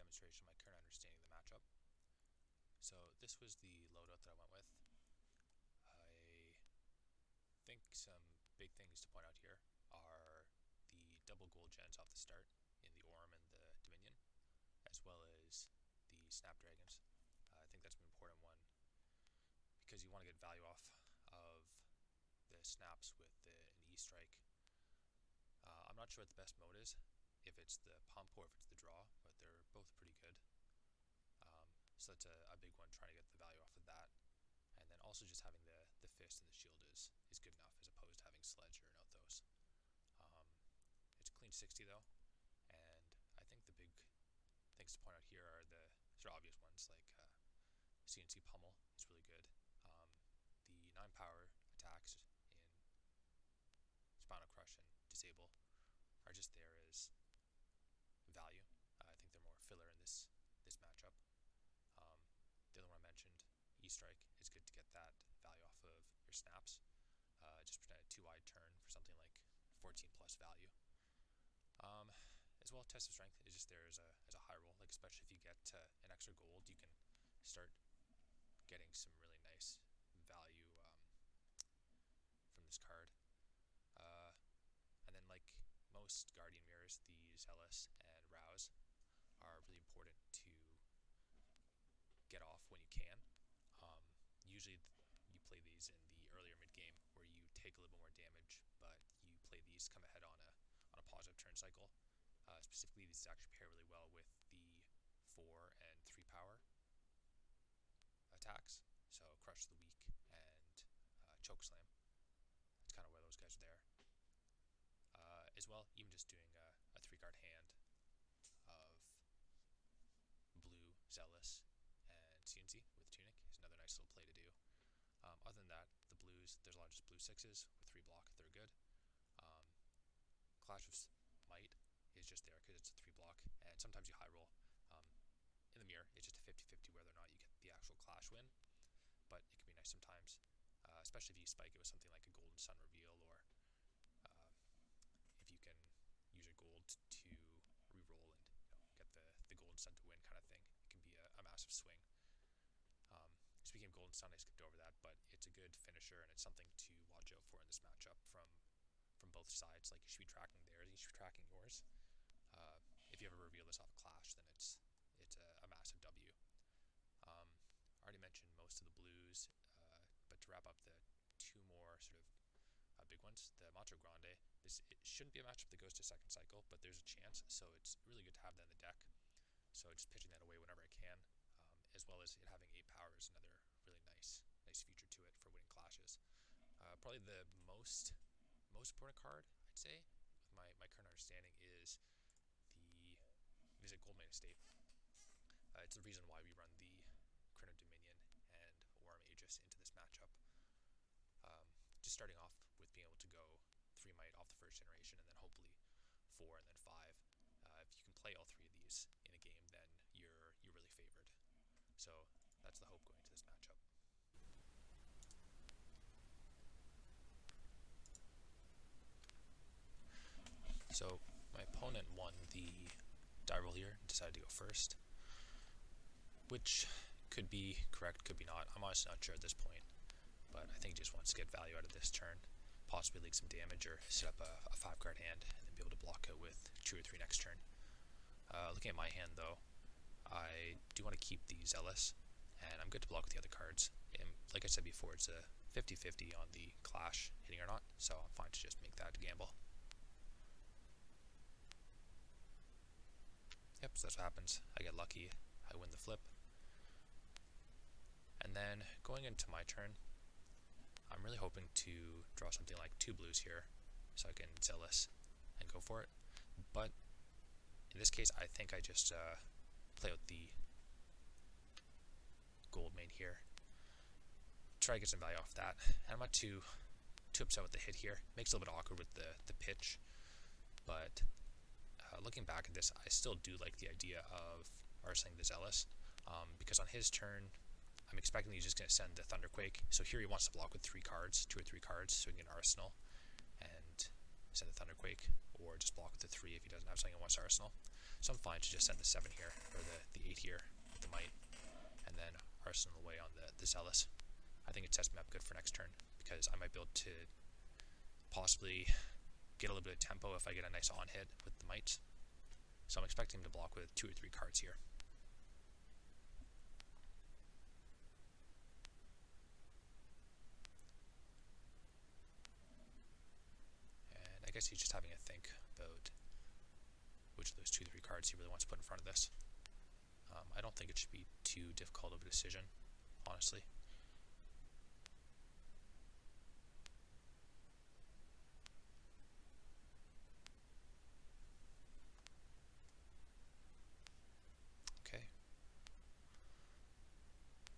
demonstration of my current understanding of the matchup. So this was the loadout that I went with. I think some big things to point out here are the double gold gens off the start in the Orm and the Dominion, as well as the Snapdragons. I think that's an important one because you want to get value off of the snaps with an E-strike. I'm not sure what the best mode is, if it's the pump or if it's the draw, but they're both pretty good. So that's a big one, trying to get the value off of that. And then also just having the fist and the shield is good enough, as opposed to having sledge or Nothos. It's a clean 60 though, and I think the big things to point out here are the sort of obvious ones, like CNC Pummel is really good. The 9 power attacks in Spinal Crush and Disable are just there as value. I think they're more filler in this matchup. The other one I mentioned, E-strike, is good to get that value off of your snaps. Just pretend a 2-wide turn for something like 14 plus value. As well, Test of Strength is just there as a high roll, like especially if you get an extra gold, you can start getting some really nice value from this card. And then, like most Guardian mirrors, the Zealous and Rouse are really important to get off when you can. Usually you play these in the earlier mid game where you take a little bit more damage, but you play these come ahead on a positive turn cycle. Specifically, these actually pair really well with the 4 and 3 power attacks. So Crush the Weak and Chokeslam. That's kind of where those guys are there. As well, even just doing a 3-card hand of blue, Zealous, and CNC with Tunic is another nice little play to do. Other than that, the blues, there's a lot of just blue 6s with 3 block, they're good. Clash of Might is just there because it's a 3 block, and sometimes you high roll. In the mirror, it's just a 50-50 whether or not you get the actual clash win, but it can be nice sometimes, especially if you spike it with something like a Golden Sun reveal, or if you can use your gold to re-roll and get the Golden Sun to win kind of thing. It can be a massive swing. Speaking of Golden Sun, I skipped over that, but it's a good finisher, and it's something to watch out for in this matchup from both sides. Like, you should be tracking theirs, you should be tracking yours. If you ever reveal this off a clash, then it's a massive W. I already mentioned most of the blues, but to wrap up the 2 more sort of big ones, the Macho Grande, it shouldn't be a matchup that goes to second cycle, but there's a chance, so it's really good to have that in the deck. So just pitching that away whenever I can, as well as it having 8 power is another really nice feature to it for winning clashes. Probably the most important card, I'd say, with my current understanding, is the visit Goldmane Estate. It's the reason why we run the Cranial Dominion and Orm Aegis into this matchup. Just starting off with being able to go 3 might off the first generation, and then hopefully 4 and then 5. If you can play all 3 of these in a game, then you're really favored. So that's the hope going into this matchup. So my opponent won the die roll here, decided to go first, which could be correct, could be not. I'm honestly not sure at this point, but I think he just wants to get value out of this turn, possibly leak some damage or set up a 5-card hand and then be able to block it with 2 or 3 next turn. Looking at my hand though, I do want to keep the Zealous, and I'm good to block with the other cards. And like I said before, it's a 50-50 on the clash hitting or not, so I'm fine to just make that gamble. Yep, so that's what happens. I get lucky, I win the flip. And then going into my turn, I'm really hoping to draw something like 2 blues here, so I can Zealous and go for it. But in this case, I think I just play out the Goldmane here, try to get some value off that. And I'm not too upset with the hit here. Makes it a little bit awkward with the pitch, but looking back at this, I still do like the idea of arsenaling the Zealous, because on his turn, I'm expecting he's just going to send the Thunderquake. So here he wants to block with 3 cards, 2 or 3 cards, so he can get Arsenal and send the Thunderquake, or just block with the 3 if he doesn't have something he wants to Arsenal. So I'm fine to just send the 7 here, or the 8 here with the Might, and then Arsenal away on the Zealous. I think it sets me up good for next turn, because I might be able to possibly get a little bit of tempo if I get a nice on hit with the Might. So I'm expecting him to block with 2 or 3 cards here. And I guess he's just having a think about which of those 2 or 3 cards he really wants to put in front of this. I don't think it should be too difficult of a decision, honestly. Okay.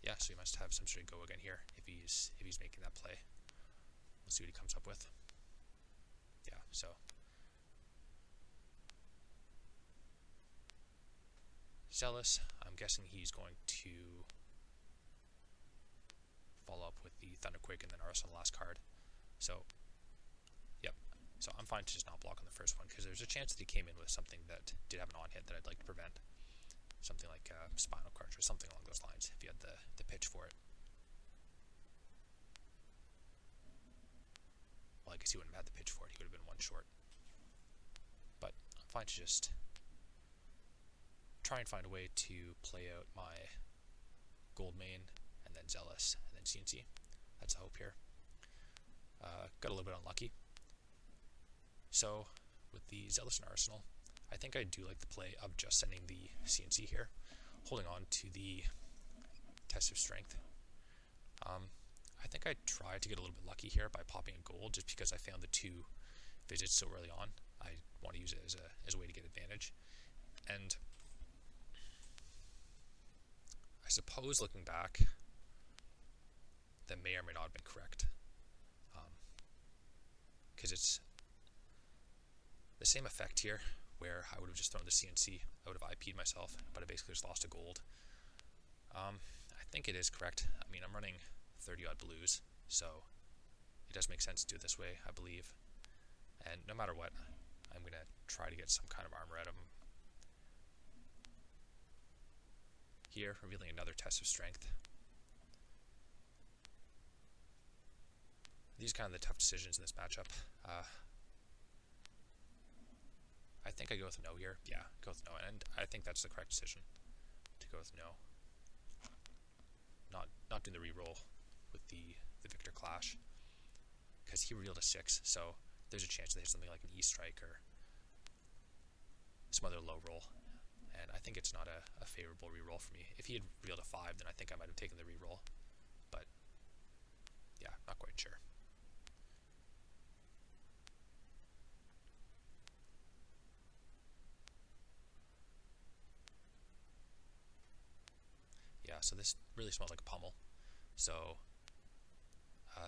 Yeah, so he must have some sort of go again here if he's making that play. We'll see what he comes up with. Yeah, so Zealous, I'm guessing he's going to follow up with the Thunder Quake and then Arsenal last card. So, yep. So I'm fine to just not block on the first one, because there's a chance that he came in with something that did have an on-hit that I'd like to prevent. Something like Spinal Crush or something along those lines, if you had the pitch for it. Well, I guess he wouldn't have had the pitch for it, he would have been 1 short. But I'm fine to just try and find a way to play out my Goldmane and then Zealous and then CNC. That's the hope here. Got a little bit unlucky. So with the Zealous and Arsenal, I think I do like the play of just sending the CNC here, holding on to the Test of Strength. I think I tried to get a little bit lucky here by popping a gold, just because I found the 2 visits so early on. I want to use it as a way to get advantage. And I suppose looking back, that may or may not have been correct. Because it's the same effect here, where I would have just thrown the CNC. I would have IP'd myself, but I basically just lost a gold. I think it is correct. I mean, I'm running 30 odd blues, so it does make sense to do it this way, I believe. And no matter what, I'm going to try to get some kind of armor out of him. Here, revealing another Test of Strength. These are kind of the tough decisions in this matchup. I think I go with no here. Yeah, go with no, and I think that's the correct decision, to go with no. Not doing the reroll with the Victor Clash, because he revealed a 6, so there's a chance that there's something like an E-Strike or some other low roll, and I think it's not a favorable reroll for me. If he had revealed a 5, then I think I might have taken the reroll, but yeah, not quite sure. Yeah, so this really smells like a Pummel. So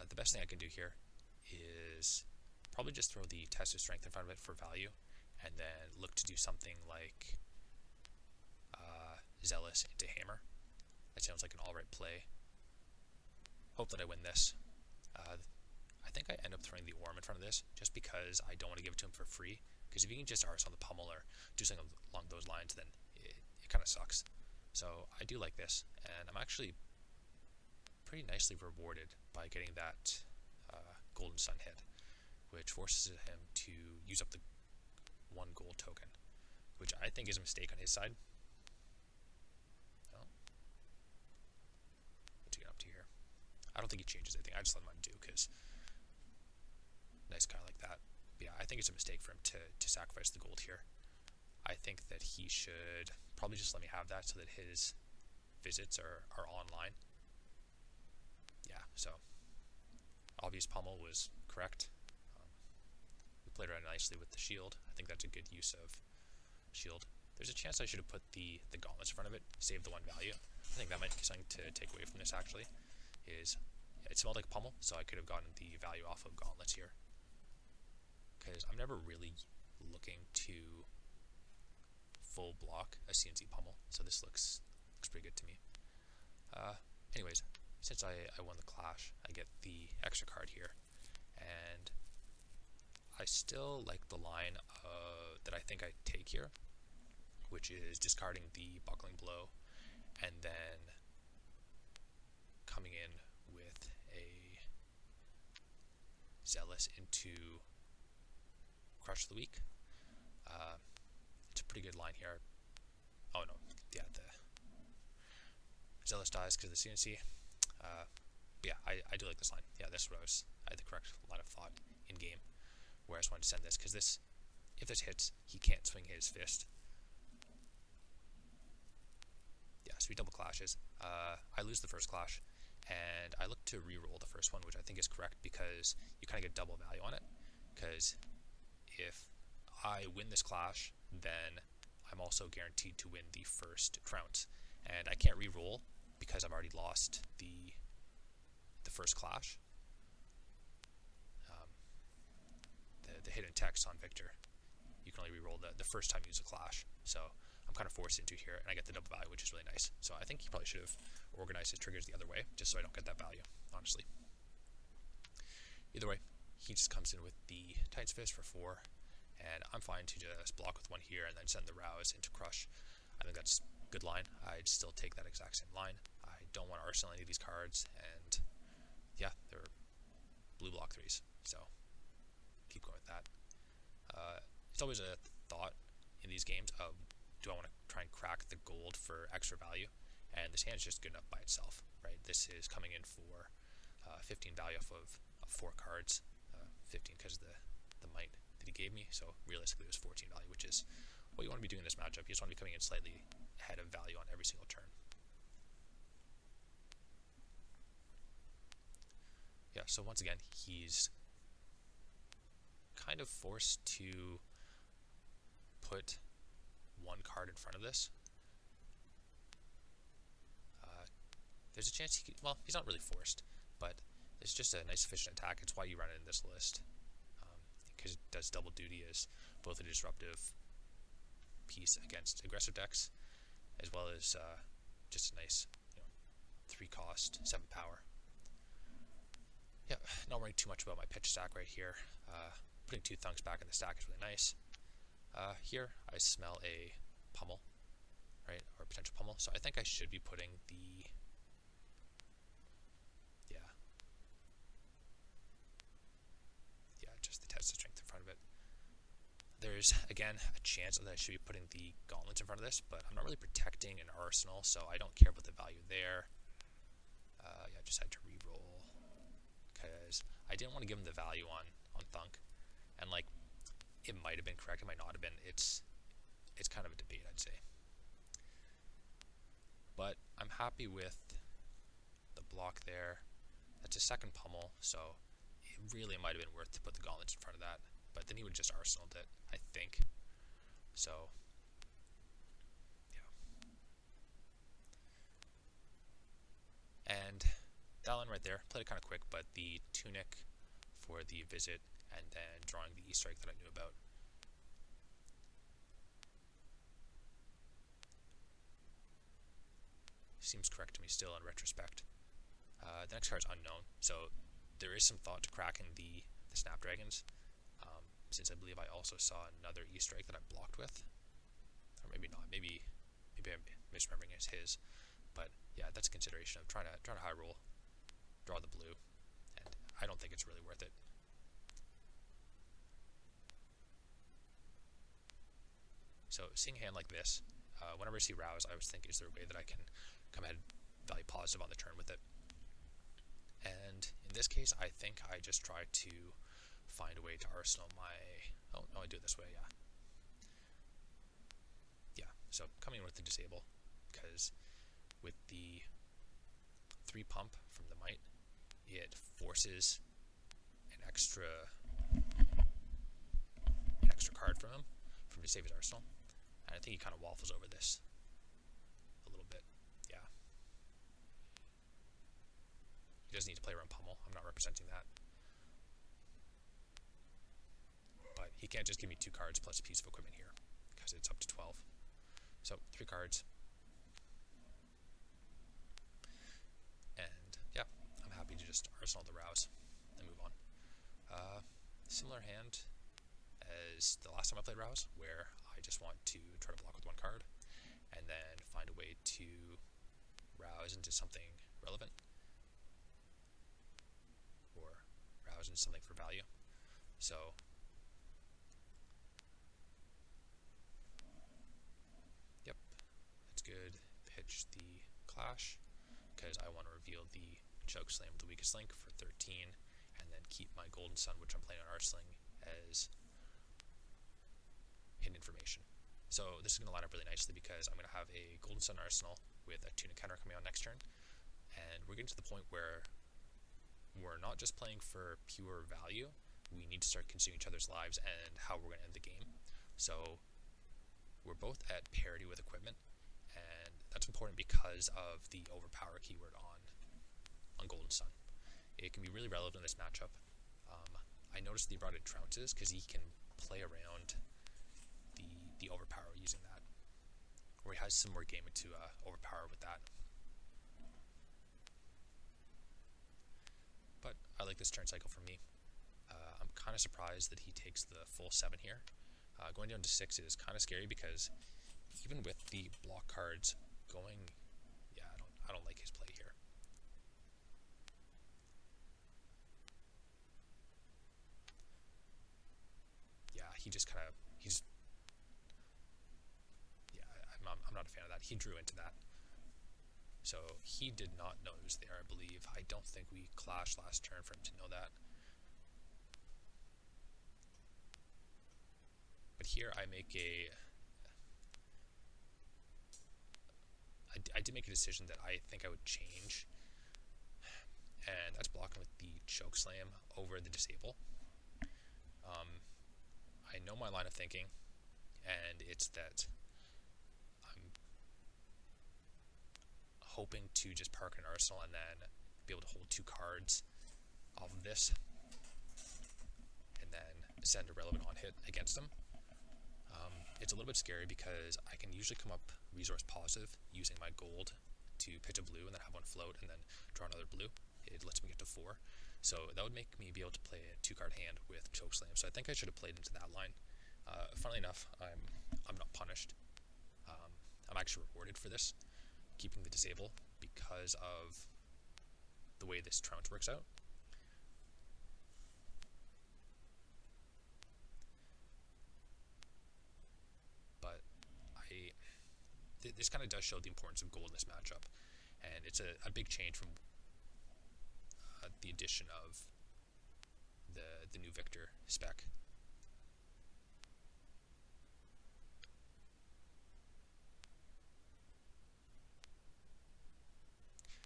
the best thing I can do here is probably just throw the Test of Strength in front of it for value, and then look to do something like Zealous into Hammer. That sounds like an alright play. Hope that I win this. I think I end up throwing the Orm in front of this, just because I don't want to give it to him for free. Because if you can just arse on the Pummel or do something along those lines, then it kind of sucks. So I do like this, and I'm actually pretty nicely rewarded by getting that Golden Sun hit, which forces him to use up the 1 gold token, which I think is a mistake on his side. Oh. What's he get up to here? I don't think he changes anything. I just let him undo, because nice guy like that. But yeah, I think it's a mistake for him to sacrifice the gold here. I think that he should probably just let me have that so that his visits are online. Yeah, so obvious Pummel was correct. We played around nicely with the shield. I think that's a good use of shield. There's a chance I should have put the gauntlets in front of it, save the 1 value. I think that might be something to take away from this, actually. Is it smelled like a Pummel, so I could have gotten the value off of gauntlets here. Because I'm never really looking to full block a CNC Pummel, so this looks pretty good to me. Anyways, since I won the Clash, I get the extra card here, and I still like the line that I think I take here, which is discarding the Buckling Blow and then coming in with a Zealous into Crush of the Week. It's a pretty good line here. Oh no, yeah, the Zealous dies because of the CNC. Yeah, I do like this line. Yeah, this was I had the correct line of thought in game, where I just wanted to send this, because this, if this hits, he can't swing his fist. Yeah, so he double clashes. I lose the first clash, and I look to re-roll the first one, which I think is correct, because you kind of get double value on it. Because if I win this clash, then I'm also guaranteed to win the first Trounce, and I can't re-roll because I've already lost the first clash. The hidden text on Victor, you can only re-roll the first time you use a clash, so I'm kind of forced into here, and I get the double value, which is really nice. So I think he probably should have organized his triggers the other way, just so I don't get that value, honestly. Either way, he just comes in with the Titan's Fist for 4, and I'm fine to just block with 1 here and then send the Rouse into Crush. I think that's a good line. I'd still take that exact same line. I don't want to arsenal any of these cards, and yeah, they're blue block 3s, so keep going with that. It's always a thought in these games of, do I want to try and crack the gold for extra value? And this hand is just good enough by itself, right? This is coming in for 15 value off of 4 cards, 15 because of the might that he gave me, so realistically it was 14 value, which is what you want to be doing in this matchup. You just want to be coming in slightly ahead of value on every single turn. Yeah, so once again, he's kind of forced to put 1 card in front of this. There's a chance he could, well, he's not really forced, but it's just a nice efficient attack. It's why you run it in this list, because it does double duty as both a disruptive piece against aggressive decks, as well as just a nice 3 cost, 7 power. Yeah, not worrying too much about my pitch stack right here. Putting 2 Thunks back in the stack is really nice. Here I smell a Pummel, right, or a potential Pummel, so I think I should be putting the, just the test of strength in front of it. There's, again, a chance that I should be putting the gauntlets in front of this, but I'm not really protecting an arsenal, so I don't care about the value there. Yeah, I just had to re-roll, because I didn't want to give him the value on Thunk, and like, it might have been correct, it might not have been. It's kind of a debate, I'd say. But I'm happy with the block there. That's a second Pummel, so it really might have been worth to put the gauntlets in front of that. But then he would have just arsenaled it, I think. So, yeah. And that line right there, played it kind of quick, but the Tunic for the visit, and then drawing the E-Strike that I knew about. Seems correct to me still in retrospect. The next card is Unknown, so there is some thought to cracking the Snapdragons, since I believe I also saw another E-Strike that I blocked with. Or maybe not, maybe I'm misremembering it's his. But yeah, that's a consideration of trying to high roll, draw the blue, and I don't think it's really worth it. So seeing a hand like this, whenever I see Rouse, I always think, is there a way that I can come ahead value positive on the turn with it? And in this case, I think I just try to find a way to arsenal my, oh no, I do it this way, yeah. Yeah, so coming in with the disable, because with the 3 pump from the might, it forces an extra card from him to save his arsenal. And I think he kind of waffles over this a little bit. Yeah. He doesn't need to play around Pummel. I'm not representing that. But he can't just give me 2 cards plus a piece of equipment here, because it's up to 12. So 3 cards. And yeah, I'm happy to just arsenal the Rouse and move on. Similar hand as the last time I played Rouse, where I just want to try to block with one card, and then find a way to rouse into something relevant, or rouse into something for value. So yep, that's good. Pitch the Clash, because I want to reveal the Chokeslam with the weakest link for 13, and then keep my Golden Sun, which I'm playing on Arseling, as hidden information. So this is going to line up really nicely because I'm going to have a Golden Sun Arsenal with a Tuna counter coming out next turn, and we're getting to the point where we're not just playing for pure value, we need to start consuming each other's lives and how we're going to end the game. So we're both at parity with equipment, and that's important because of the overpower keyword on Golden Sun. It can be really relevant in this matchup. I noticed that he brought in Trounces because he can play around the overpower using that, or he has some more game to overpower with that. But I like this turn cycle for me. I'm kind of surprised that he takes the full 7 here. Going down to 6 is kind of scary because even with the block cards going, yeah, I don't like his play here. Yeah, I'm not a fan of that. He drew into that. So he did not know it was there, I believe. I don't think we clashed last turn for him to know that. But here I did make a decision that I think I would change, and that's blocking with the Chokeslam over the Disable. I know my line of thinking, and it's that I'm hoping to just park an Arsenal and then be able to hold 2 cards off of this, and then send a relevant on hit against them. It's a little bit scary because I can usually come up resource positive using my gold to pitch a blue and then have one float and then draw another blue. It lets me get to 4. So that would make me be able to play a 2-card hand with Chokeslam. So I think I should have played into that line. Funnily enough, I'm not punished. I'm actually rewarded for this, keeping the Disable, because of the way this Trounce works out. But this kind of does show the importance of gold in this matchup, and it's a big change from the addition of the new Victor spec.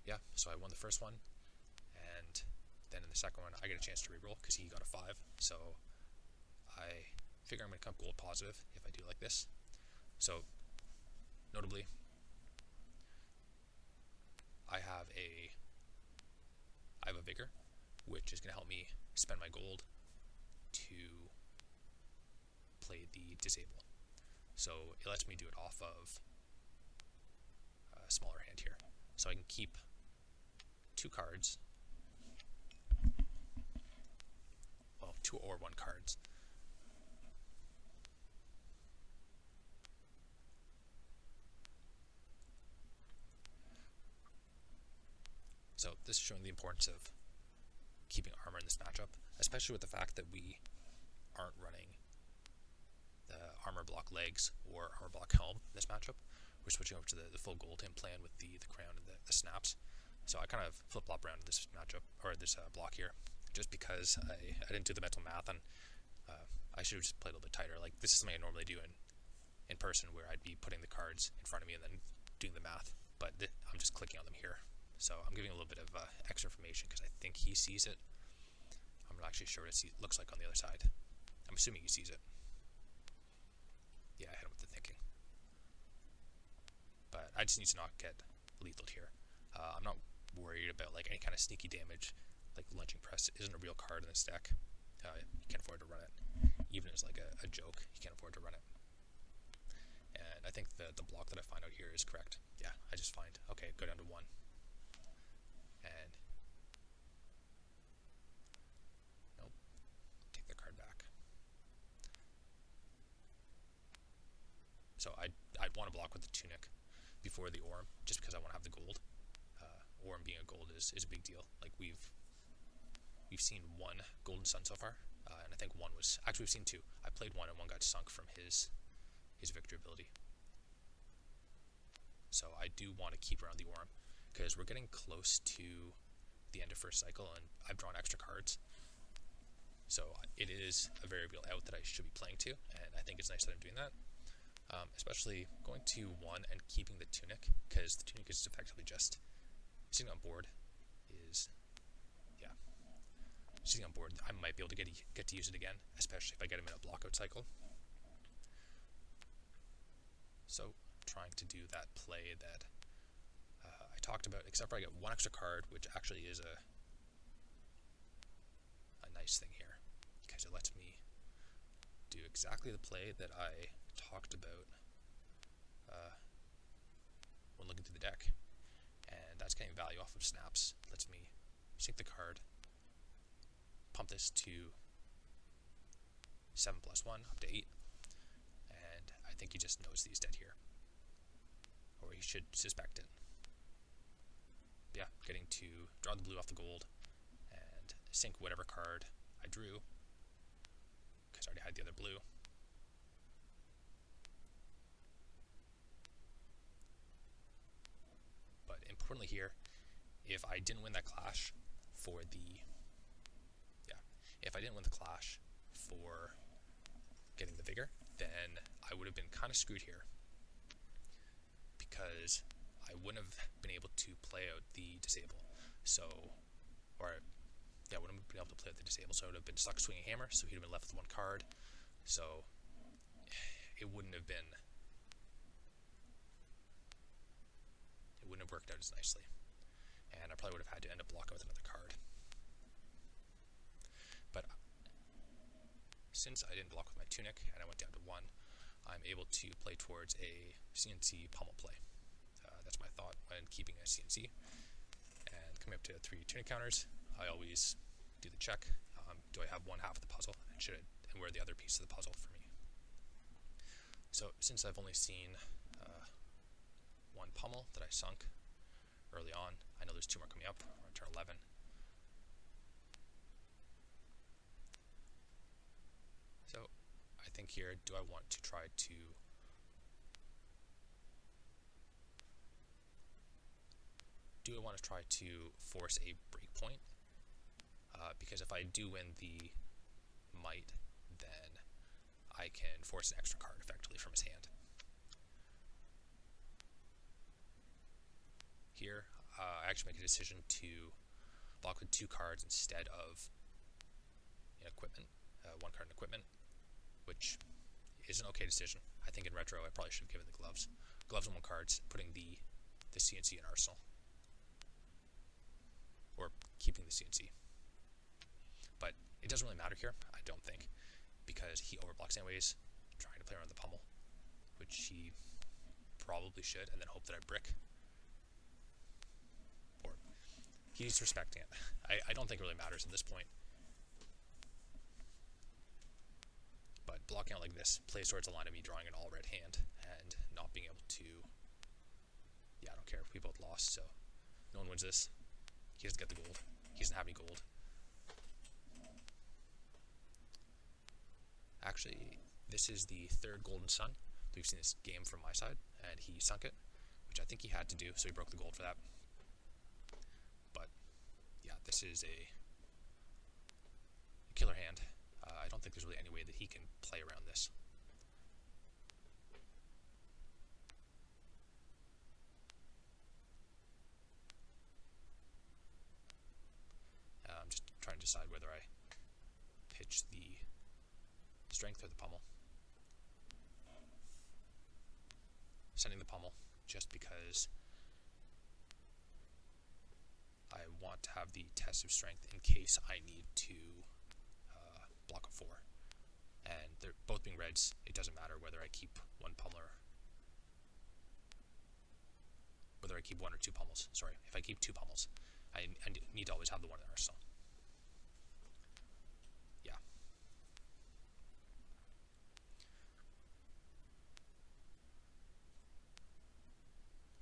Yeah, so I won the first one, and then in the second one I get a chance to reroll because he got a 5, so I figure I'm going to come gold positive if I do like this. So notably, I have a Vigor, which is going to help me spend my gold to play the Disable. So it lets me do it off of a smaller hand here. So I can keep 2 cards, well, 2 or 1 cards. So this is showing the importance of keeping armor in this matchup, especially with the fact that we aren't running the armor block legs or armor block helm in this matchup. We're switching over to the full Goldhim plan with the crown and the snaps. So I kind of flip-flop around this matchup, or this block here, just because I didn't do the mental math, and I should have just played a little bit tighter. Like, this is something I normally do in person, where I'd be putting the cards in front of me and then doing the math, but I'm just clicking on them here. So I'm giving a little bit of extra information because I think he sees it. I'm not actually sure what it looks like on the other side. I'm assuming he sees it. Yeah, I hit him with the thinking. But I just need to not get lethal here. I'm not worried about like any kind of sneaky damage. Like lunging press isn't a real card in this deck. You can't afford to run it. Even as like a joke, you can't afford to run it. And I think the block that I find out here is correct. Yeah, I just find, okay, go down to 1. And nope, take the card back. So I'd want to block with the Tunic before the Orm, just because I want to have the gold. Orm being a gold is a big deal. Like we've seen one Golden Sun so far, and I think one was actually we've seen two. I played one and one got sunk from his victory ability. So I do want to keep around the Orm because we're getting close to the end of first cycle, and I've drawn extra cards. So it is a very real out that I should be playing to, and I think it's nice that I'm doing that. Especially going to one and keeping the Tunic, because the Tunic is effectively just sitting on board. Sitting on board, I might be able to get to use it again, especially if I get him in a blockout cycle. So trying to do that play that I talked about, except for I get one extra card, which actually is a nice thing here, because it lets me do exactly the play that I talked about when looking through the deck, and that's getting value off of snaps. It lets me sink the card, pump this to 7+1 up to 8, and I think he just knows that he's dead here, or he should suspect it. But yeah, getting to draw the blue off the gold and sink whatever card I drew, because I already had the other blue. But importantly here, if I didn't win that clash for getting the vigor, then I would have been kind of screwed here, because I wouldn't have been able to play out the disable. Wouldn't have been able to play out the disable, so I would have been stuck swinging hammer, so he'd have been left with one card. So it wouldn't have worked out as nicely, and I probably would have had to end up blocking with another card. But since I didn't block with my Tunic and I went down to 1, I'm able to play towards a CNC Pummel play. That's my thought when keeping a CNC. And coming up to 3 Tunic counters, I always do the check. Do I have one half of the puzzle, and where are the other pieces of the puzzle for me? So since I've only seen one Pummel that I sunk early on, I know there's 2 more coming up around turn 11. So I think here, do I want to try to force a breakpoint? Because if I do win the might, then I can force an extra card effectively from his hand. Here, I actually make a decision to block with 2 cards instead of equipment, 1 card in equipment, which is an okay decision. I think in retro I probably should have given the gloves and 1 cards, putting the CNC in arsenal, or keeping the CNC. But it doesn't really matter here, I don't think, because he overblocks anyways, trying to play around the Pummel, which he probably should, and then hope that I brick. Or he's respecting it. I don't think it really matters at this point. But blocking out like this plays towards the line of me drawing an all red hand and not being able to. Yeah, I don't care. We both lost, so no one wins this. He doesn't get the gold. He doesn't have any gold. Actually, this is the 3rd Golden Sun. We've seen this game from my side, and he sunk it, which I think he had to do, so he broke the gold for that. But yeah, this is a killer hand. I don't think there's really any way that he can play around this. I'm just trying to decide whether I pitch the strength or the Pummel. Sending the Pummel just because I want to have the test of strength in case I need to block a 4. And they're both being reds, it doesn't matter whether I keep 1 Pummel or whether I keep 1 or 2 Pummels. Sorry, if I keep 2 Pummels, I need to always have the 1 in the arsenal. Yeah.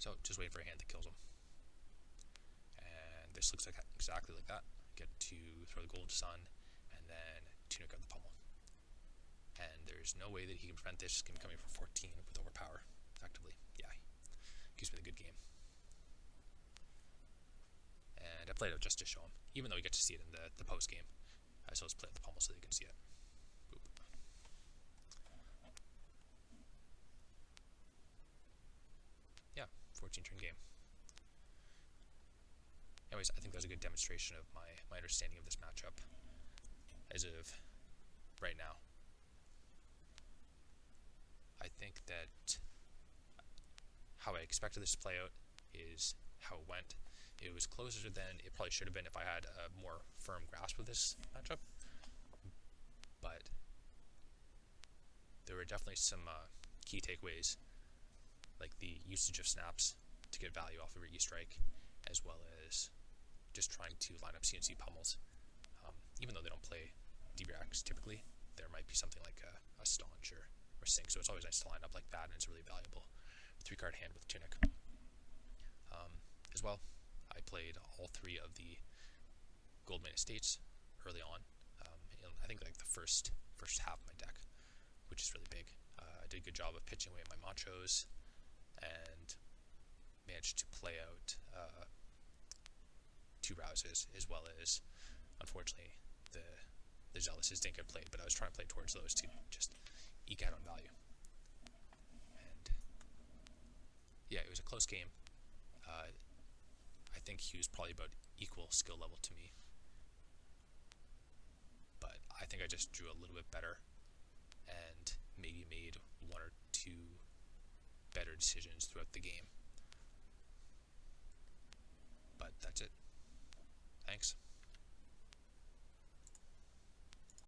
So just waiting for a hand that kills him. And this looks like exactly like that. Get to throw the Gold Sun, and then Tunic out the Pummel. And there's no way that he can prevent this game coming from 14 with Overpower, effectively. Yeah, gives me the good game. And I played it just to show him, even though you get to see it in the post game. I still just play with the Pummel so they can see it. Boop. Yeah, 14 turn game. Anyways, I think that was a good demonstration of my understanding of this matchup as of right now. I think that how I expected this to play out is how it went. It was closer than it probably should have been if I had a more firm grasp of this matchup. But there were definitely some key takeaways, like the usage of snaps to get value off of your E-Strike, as well as just trying to line up CNC pummels. Even though they don't play DBRX typically, there might be something like a staunch or sync, so it's always nice to line up like that, and it's a really valuable 3-card hand with Tunic. As well, I played all 3 of the Goldmane Estates early on, in I think like the first half of my deck, which is really big. I did a good job of pitching away my Machos, and managed to play out 2 Rouses, as well as, unfortunately, the Zealous didn't get played, but I was trying to play towards those to just eke out on value. And yeah, it was a close game. I think he was probably about equal skill level to me, but I think I just drew a little bit better and maybe made 1 or 2 better decisions throughout the game.